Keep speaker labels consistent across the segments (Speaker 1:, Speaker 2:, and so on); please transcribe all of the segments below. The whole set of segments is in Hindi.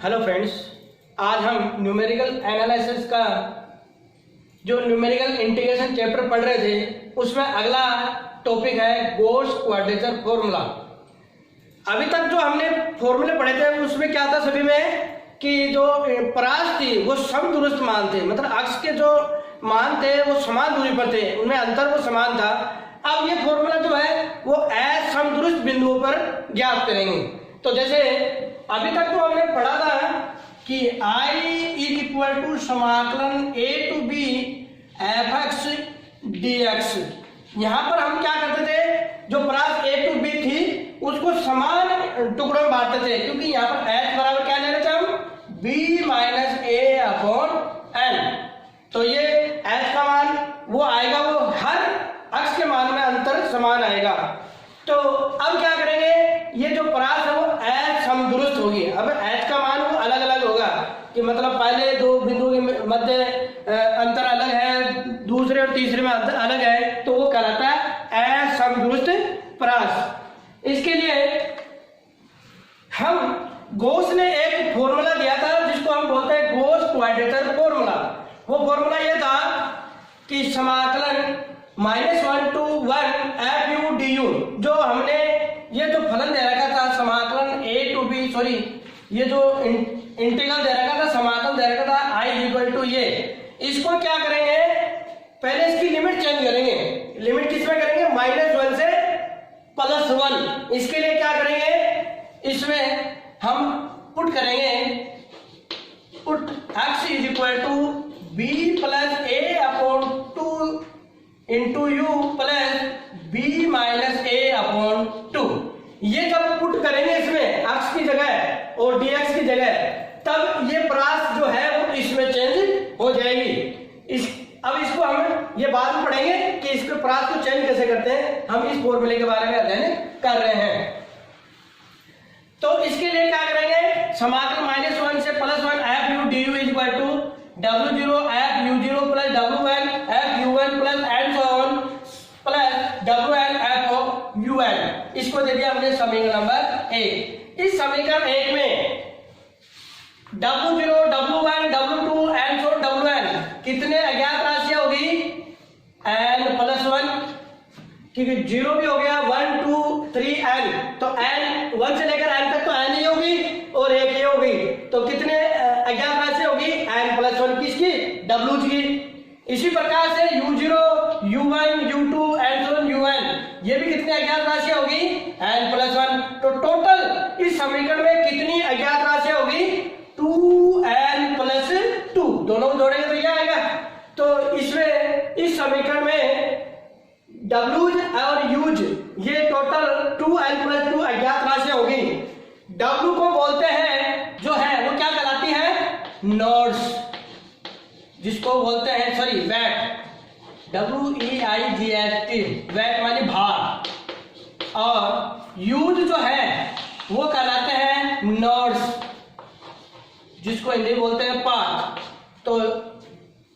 Speaker 1: हेलो फ्रेंड्स, आज हम न्यूमेरिकल एनालिसिस का जो न्यूमेरिकल इंटीग्रेशन चैप्टर पढ़ रहे थे उसमें अगला टॉपिक है गॉस क्वाड्रेचर फॉर्मूला। अभी तक जो हमने फॉर्मूले पढ़े थे उसमें क्या था सभी में कि जो परास थी वो समदूरस्थ मान थे, मतलब अक्ष के जो मान थे वो समान दूरी पर थे, उनमें अंतर वो समान था। अब ये फॉर्मूला जो है वो असमदूरस्थ बिंदुओं पर ज्ञात करेंगे। तो जैसे अभी तक तो हमने पढ़ा था कि I इज इक्वल टू समाकलन a to b fx dx। यहाँ पर हम क्या करते थे, जो परास a टू b थी उसको समान टुकड़ों में बांटते थे, क्योंकि यहाँ पर h बराबर क्या ले रहे थे हम b minus a upon n। तो ये h का मान वो आएगा, वो हर अक्ष के मान में अंतर समान आएगा। तो अब क्या करेंगे, ये जो परास है वो असमदूरस्थ होगी। अब h का मान वो अलग अलग होगा कि मतलब पहले दो बिंदुओं के मध्य अंतर अलग है, दूसरे और तीसरे में अंतर अलग है, तो वो कहलाता है असमदूरस्थ परास। इसके लिए हम गॉस ने एक फॉर्मूला दिया था जिसको हम बोलते हैं गॉस क्वाड्रेचर फॉर्मूला। वो फॉर्मूला ये था कि समाकलन -1 to 1 fu du, जो हमने ये जो फलन दे रखा था समाकलन a to b, सॉरी ये जो इंटीग्रल दे रखा था, समाकलन दे रखा था I इक्वल टू ये, इसको क्या करेंगे, पहले इसकी लिमिट चेंज करेंगे। लिमिट किसमें करेंगे, -1 से +1। इसके लिए क्या करेंगे, इसमें हम पुट करेंगे, put x is equal to b plus a upon 2 into U plus b minus a upon 2। ये जब पुट करेंगे इसमें x की जगह और dx की जगह, तब ये परास जो है वो इसमें चेंज हो जाएगी। अब इसको हम ये बाद में पढ़ेंगे कि इसको परास को चेंज कैसे करते हैं, हम इस फॉर्मूले के बारे में अध्ययन कर रहे हैं। तो इसके लिए क्या करेंगे, समाकलन -1 से +1 f u du is equal to w0 f u0 plus w1 f u1 plus and so on plus wn f of un। इसको दे दिया हमने समीकरण नंबर 1। इस समीकरण 1 में w0 w1 w2 and so wn कितने अज्ञात राशियां होगी, n प्लस 1, ठीक है, 0 भी हो गया, 1 2 3 n, तो n 1 से लेकर n तक तो n ही होगी और एक ही होगी। तो कितने अज्ञात राशि होगी, n प्लस 1 किसकी, w की। इसी प्रकार से u0 u1 u2 and so un, ये भी कितनी अज्ञात राशि होगी, n प्लस 1। तो टोटल इस समीकरण में कितनी अज्ञात राशि होगी, 2n प्लस 2। दोनों को जोड़ेंगे तो ये आएगा। तो इसमें इस समीकरण में W और U's ये टोटल 2n प्लस 2 अज्ञात राशियां होगी। W को बोलते हैं, जो है वो क्या कहलाती है, नोड्स, जिसको बोलते हैं, सॉरी वेट, WEIGHT, वेट माने भार। और U's जो है वो कहलाते हैं नोड्स, जिसको हिंदी बोलते हैं पाथ। तो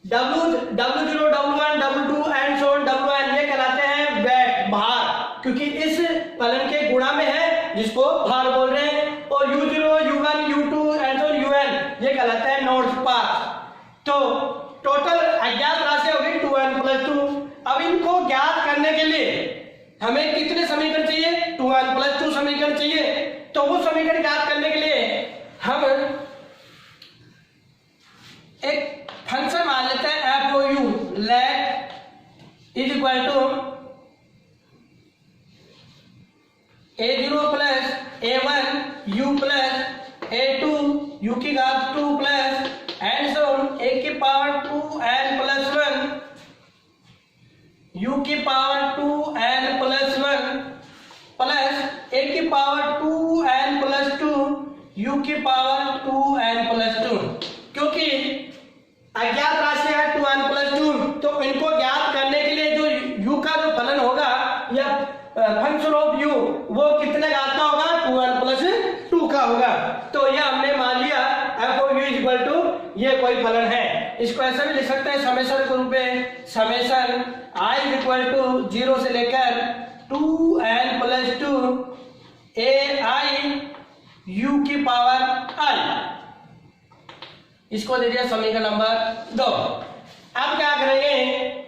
Speaker 1: W0 W1 W2 and so on wn ये कहलाते हैं वेट, भार, क्योंकि इस फलन के गुणा में है जिसको भार बोल रहे हैं। और u0 u1 u2 and so on un ये कहलाते हैं नोड्स, पाथ। तो टोटल अज्ञात राशि होगी 2n प्लस 2। अब इनको ज्ञात करने के लिए हमें कितने समीकरण चाहिए, 2n प्लस 2 समीकरण चाहिए। तो वो समीकरण ज्ञात करने के लिए हम एक फंक्शन मान लेते हैं f o u, let is equal to a0 plus a1 u plus a2 u की घात 2 प्लस एंड सो a की पावर 2n प्लस 1 u की power 2n plus 1 plus a की पावर 2n प्लस 2 u की पावर 2n प्लस 2। क्योंकि अज्ञात राशि है 2n प्लस 2, तो इनको ज्ञात करने के लिए जो u का जो फलन होगा या फंक्शन ऑफ u वो कितने घात का होगा, 2n प्लस 2 का होगा। तो यह हमने मान लिया f of u equal to ये कोई फलन है। इसको ऐसा भी लिख सकते हैं समेशन के रूप में, समेशन i इक्वल टू 0 से लेकर 2n plus 2 a i u की पावर i। इसको दे दिया समीकरण नंबर 2। अब क्या करेंगे,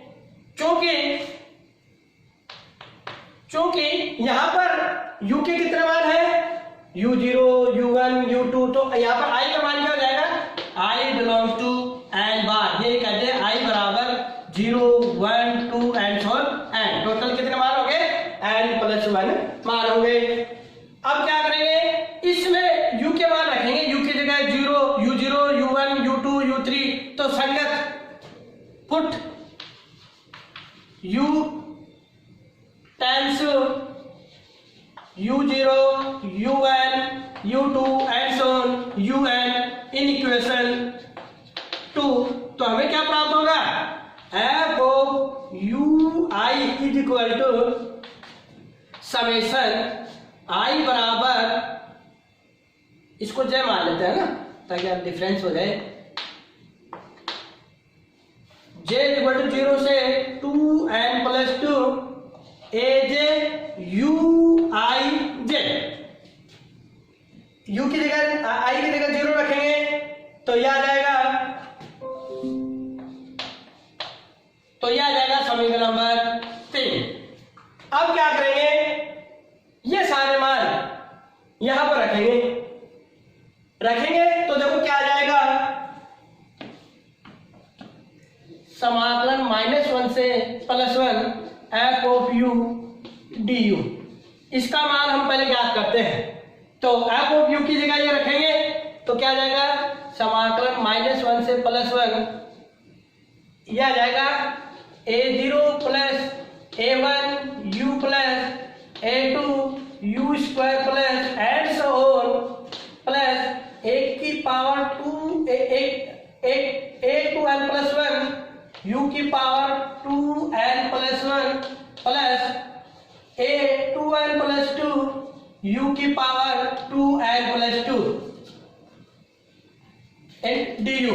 Speaker 1: चूंकि यहां पर u के कितने मान है, u0, u1, u2, तो यहां पर i का मान क्या हो जाएगा, i बिलोंग्स टू n बार। ये कहते हैं i बराबर 0, 1, 2 and so on n। Total कितने मान हो गए, n + 1 मान हो गए। अब क्या करेंगे, इसमें u के मान रखेंगे, u की जगह 0, u0, u1, u2, u3, तो संगत put u times u0, u1, u2 and so on un in equation 2। तो हमें क्या प्राप्त होगा, f of ui is equal to summation i बराबर, इसको j मान लेते हैं ना ताकि आप डिफरेंस हो जाए, j इक्वल टू 0 से 2n + 2 aj u i j। u की जगह i की जगह 0 रखेंगे तो यह आ जाएगा, समीकरण नंबर 3। अब क्या करेंगे, ये सारे मान यहां पर रखेंगे तो देखो क्या आ जाएगा, समाकलन -1 से +1 f ऑफ u du। इसका मान हम पहले ज्ञात करते हैं, तो f ऑफ u की जगह ये रखेंगे तो क्या आ जाएगा, समाकलन -1 से +1 यह आ जाएगा a0 + a1 u + a2 u square plus and so on plus 1 की पावर 2 a2n + 1 u की power 2n + 1 plus a2n + 2 u की पावर 2n + 2 du।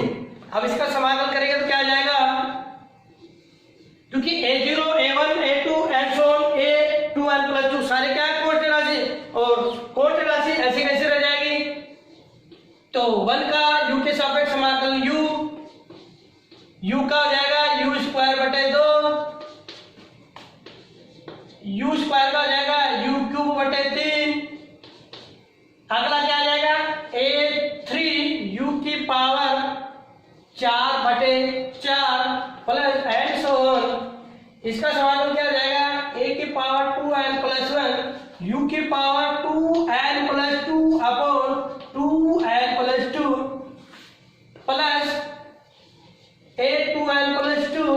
Speaker 1: अब इसका समाकलन करेंगे तो क्या आ जाएगा, क्योंकि a0, a1, a2 and so on a2n + 2 सारे क्या है, कांस्टेंट राशि, और कांस्टेंट राशि ऐसे कैसे रह जाएगी, तो 1 का u के सापेक्ष समाकलन u का हो जाएगा u स्क्वायर बटे 2, u स्क्वायर का हो जाएगा u क्यूब बटे 3। अगला क्या आ जाएगा, a3 u की power 4/4 plus and so on. इसका समाकलन क्या हो जाएगा, a की पावर 2n + 1 u की power 2n + 2 upon 2n + 2 plus a2n + 2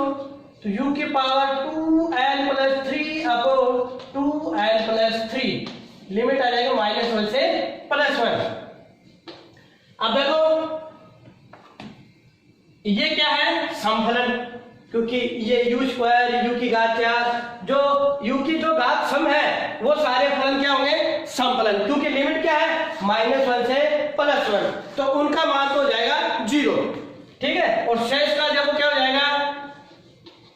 Speaker 1: तो u की power 2n + 3 upon 2n + 3। Limit आ जाएगा -1 से +1। अब देखो ये क्या है, समफलन, क्योंकि ये u स्क्वायर u की घात 4 जो u की जो घात सम है वो सारे फलन क्या होंगे, समफलन, क्योंकि लिमिट क्या है -1 से +1, तो उनका मान तो हो जाएगा 0, ठीक है। और शेष का जब क्या हो जाएगा,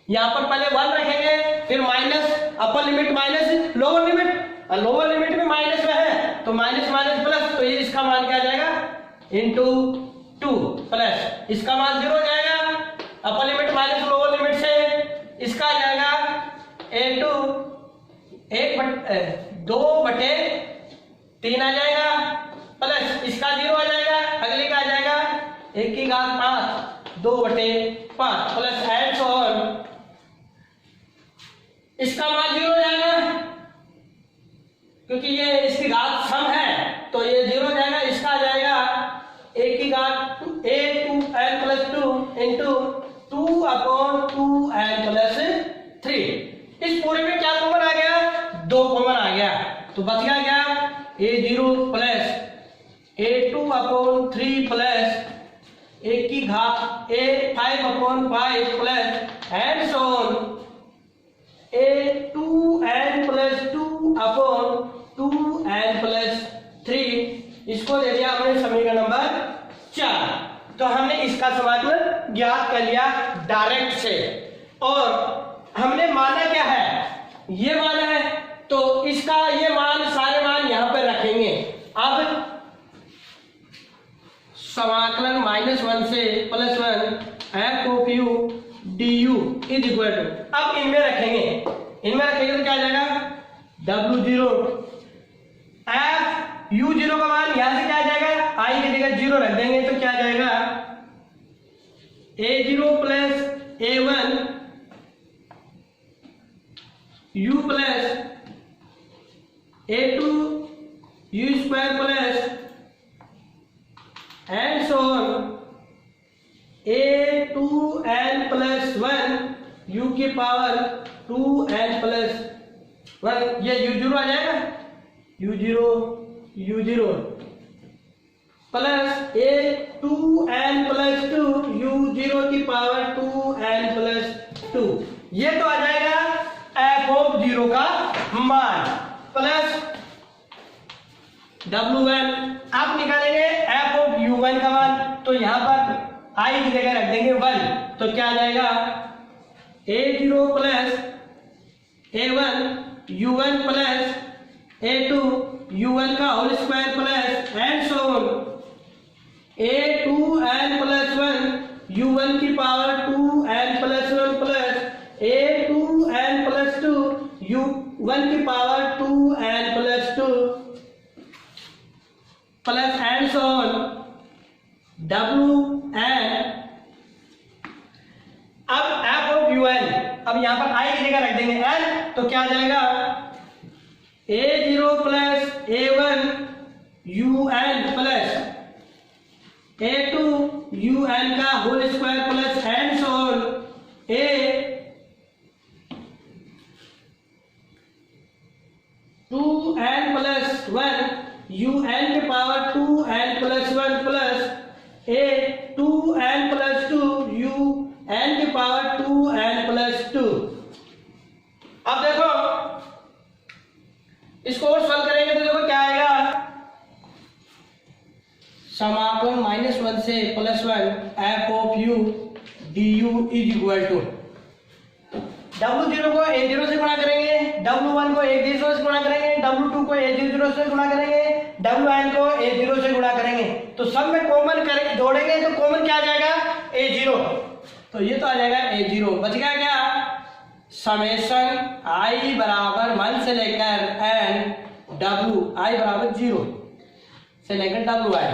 Speaker 1: यहां पर पहले 1 रखेंगे, फिर minus upper limit minus lower limit, और लोअर लिमिट में माइनस में है तो माइनस प्लस, तो ये इसका मान क्या आ जाएगा × 2 प्लस इसका मान 0 हो जाएगा, upper limit minus lower limit से इसका आ जाएगा a2 2/3 आ जाएगा, प्लस इसका 0 आ जाएगा, अगले का आ जाएगा 1 की घात 5 2/5 प्लस एंड सो ऑन। इसका मान 0 हो जाएगा, क्योंकि ये इसकी घात सम है तो ये 0 हो जाएगा। इसका आ जाएगा 1 की घात a2n + 2 इंटू 2/2n + 3। इस पूरे में क्या कॉमन आ गया, 2 कॉमन आ गया, तो बच गया क्या, a0 प्लस a2/3 प्लस 1 की घात a5/5 plus and so on a2n + 2/2n + 3। इसको दे दिया हमने समीकरण नंबर 4। तो हमने इसका समाकलन ज्ञात कर लिया डायरेक्ट से, और हमने माना क्या है, ये माना है, तो इसका ये मान सारे मान यहां पर रखेंगे। अब समाकलन -1 से +1 f of u du is equal to, अब इनमें रखेंगे तो क्या आ जाएगा w0 f u0 का मान यहां से क्या आ जाएगा, i की जगह 0 रख देंगे तो क्या आ जाएगा a0 plus a1 u plus a2 u square plus and so on a2n plus 1 u की पावर 2n प्लस 1, ये u0 आ जाएगा, u0 plus a2n plus 2 u0 की पावर 2n प्लस 2, ये तो आ जाएगा f ऑफ 0 का मान प्लस w1, आप निकालेंगे f ऑफ u1 का मान, तो यहां पर i की जगह रख देंगे 1, तो क्या आ जाएगा a0 plus a1 u1 plus a2 u1 का whole square plus and so on a2n plus 1 u1 की power 2n plus 1 plus a2n plus 2 u1 की power 2n plus 2 plus and so on wn, अब f ऑफ un, अब यहां पर i की जगह रख देंगे n, तो क्या आ जाएगा a0 plus a1 un plus a2 un का whole square plus and so on a 2n plus 1 un की power 2n plus 1 plus a 2n plus 2 un की पावर 2n प्लस 2। अब देखो इसको और सॉल्व करेंगे तो देखो क्या आएगा, समाकलन -1 से +1 f of u du is equal to, w0 को a0 से गुणा करेंगे, w1 को a0 से गुणा करेंगे, w2 को a0 से गुणा करेंगे, wn को a0 से गुणा करेंगे, तो सब में कॉमन करेंगे, जोड़ेंगे तो कॉमन क्या आ जाएगा a0, तो ये तो आ जाएगा a0, बच गया क्या समेशन i बराबर 1 से लेकर n w i बराबर 0 से लेकर wi,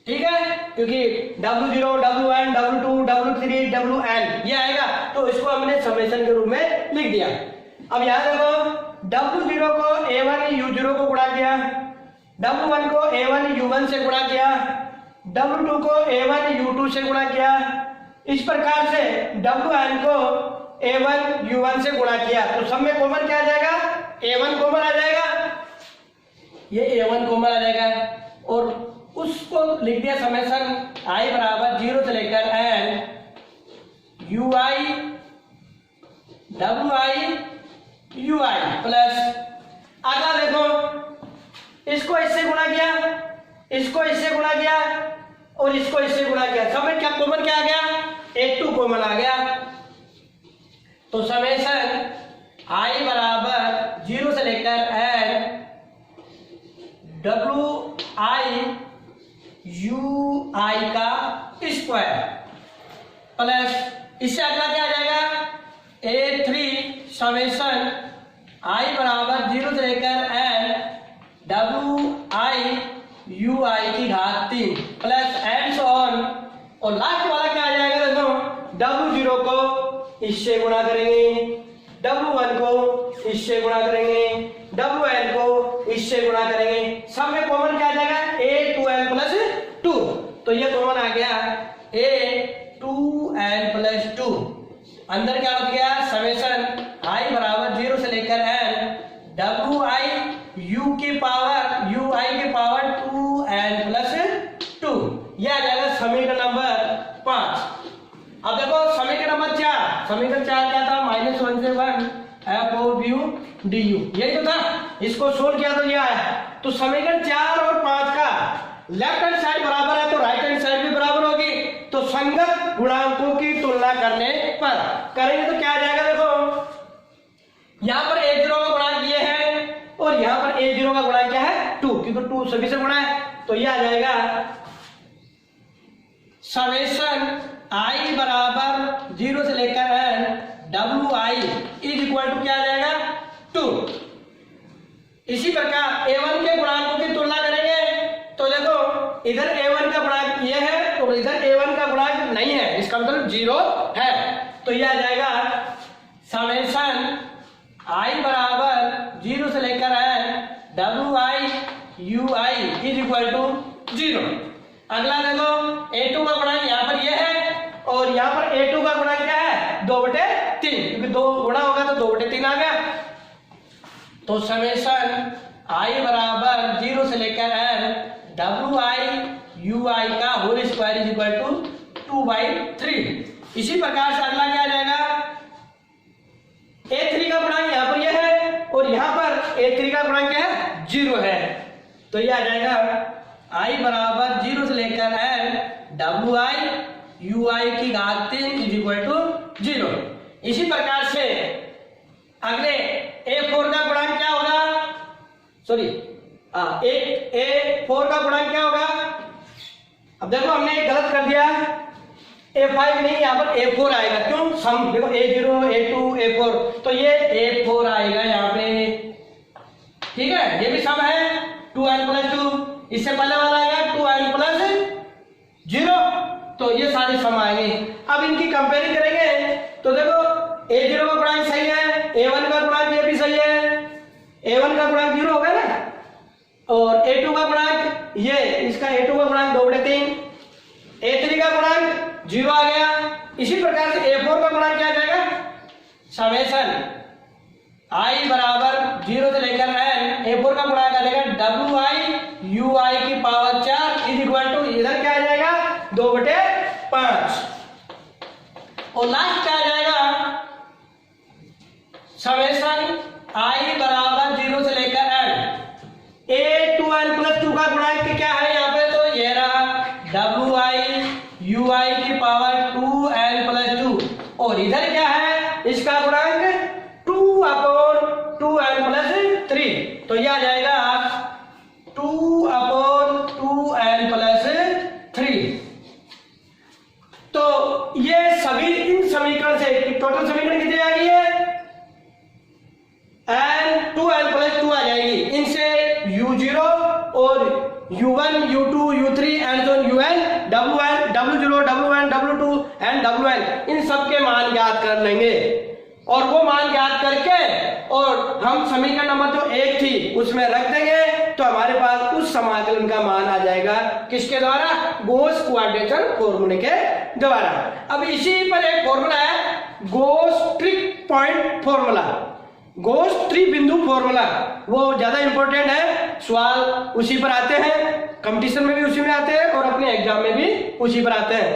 Speaker 1: ठीक है, क्योंकि w0 w1 w2 w3 wn ये आएगा, तो इसको हमने समेशन के रूप में लिख दिया। अब यहां देखो w0 को a1 u0 को गुणा किया, w1 को a1 u1 से गुणा किया, w2 को a1 u2 से गुणा किया, इस प्रकार से wn को a1 u1 से गुणा किया, तो सब में कॉमन क्या आ जाएगा a1 कॉमन आ जाएगा, ये a1 कॉमन आ जाएगा, और उसको लिख दिया समेशन i बराबर 0 से लेकर n ui wi प्लस, अगला देखो इसको इससे गुणा किया, इसको इससे गुणा किया और इसको इससे गुणा किया, सब में क्या कॉमन क्या आ गया a2 कॉमन आ गया, तो समेशन i बराबर 0 से लेकर n wi ui का स्क्वायर प्लस, इससे अगला क्या आ जाएगा a3 समेशन i बराबर 0 से लेकर n wi ui की घात 3 प्लस एंड सो ऑन, और लास्ट वाला क्या आ जाएगा देखो w0 को इससे गुणा करेंगे, w1 को इससे गुणा करेंगे, wn को इससे गुणा करेंगे, सब में कॉमन क्या आ जाएगा a2n प्लस 2, तो ये कॉमन आ गया a2n प्लस 2, अंदर क्या बच गया समेशन i बराबर 0 से लेकर n wi u की पावर ui की पावर 2n प्लस 2, यह आ जाएगा समीकरण नंबर 5। अब देखो समीकरण नंबर 4, समीकरण 4 क्या था -1 से 1 f ऑफ u du, यही तो था, इसको सोल्व किया तो यह आया, तो समीकरण 4 और 5 का लेफ्ट हैंड साइड बराबर है तो राइट हैंड साइड भी बराबर होगी, तो संगत गुणांकों की तुलना करने पर करेंगे तो क्या आ जाएगा देखो यहां पर a0 का गुणांक ये है और यहां पर a0 का गुणांक क्या है 2, क्योंकि 2 सभी से गुणा है, तो ये आ जाएगा समेशन आई बराबर 0 से लेकर n W I is equal to क्या आ जाएगा 2। इसी प्रकार a1 के गुणांकों की तुलना करेंगे तो देखो इधर a1 का गुणांक ये है और इधर a1 का गुणांक नहीं है, इसका मतलब 0 है। तो ये आ जाएगा समेशन आई बराबर 0 से लेकर n W I U I is equal to 0। अगला देखो a2 का गुणांक यहाँ पर ये है और यहाँ पर a2 का गुणांक क्या है 2/3, क्योंकि 2 गुणा होगा तो 2/3 आ गया। तो समेशन आई बराबर 0 से लेकर n W I U I का whole square is equal to 2/3। इसी प्रकार से अगला क्या आ जाएगा a3 का गुणांक यहाँ पर यह है और यहाँ पर a3 का गुणांक क्या है 0 है। तो यह आ जाएगा i बराबर 0 से लेकर n डब्ल्यू आई यू आई की घात 3 इज इक्वल टू 0। इसी प्रकार से अगले a4 का गुणांक क्या होगा, सॉरी a4 का गुणांक क्या होगा। अब देखो हमने गलत कर दिया, a5 नहीं यहाँ पर a4 आएगा। क्यों, सम देखो a0 a2 a4 तो ये a4 आएगा यहाँ पे, ठीक है। ये भी सम है 2n + 2, इससे पहले वाला आएगा 2n + 0, तो ये सारे सम आएंगे। अब इनकी कंपेयरिंग करेंगे तो देखो a0 का गुणांक सही है, a1 का गुणांक ये भी सही है, a1 का गुणांक 0 होगा ना, और a2 का गुणांक ये इसका a2 का गुणांक 2/3, a3 का गुणांक 0 आ गया। इसी प्रकार से a4 का गुणांक क्या आ जाएगा, समेशन i बराबर 0 से लेकर n a4 का गुणांक आ जाएगा डब्ल्यू आई यू आई की पावर 4 इज इक्वल टू इधर क्या आ जाएगा 2/5। और लास्ट क्या आ जाएगा समेशन i बराबर 0 से लेकर n a2n + 2 का गुणांक क्या है यहाँ पे, तो ये रहा डब्ल्यू आई यू आई की पावर 2n + 2 और इधर क्या है इसका गुणांक 2/2n + 3, तो यह आ जाएगा 2/2n + 3। तो ये सभी इन समीकरण से टोटल समीकरण कितनी आ गई है n 2n + 2 आ जाएगी। इनसे u0 और u1 u2 u3 and so un wn w0 wn w2 and wn इन सब के मान ज्ञात कर लेंगे और वो मान ज्ञात करके और हम समीकरण नंबर जो 1 थी उसमें रख देंगे तो हमारे पास उस समाकलन का मान आ जाएगा किसके द्वारा, गॉस क्वाड्रेचर फॉर्मूले के द्वारा। अब इसी पर एक फॉर्मूला है Gauss trick point formula, Gauss त्रिबिंदु फॉर्मूला, वो ज्यादा इंपॉर्टेंट है, सवाल उसी पर आते हैं, कंपटीशन में भी उसी में आते हैं और अपने एग्जाम में भी उसी पर आते हैं।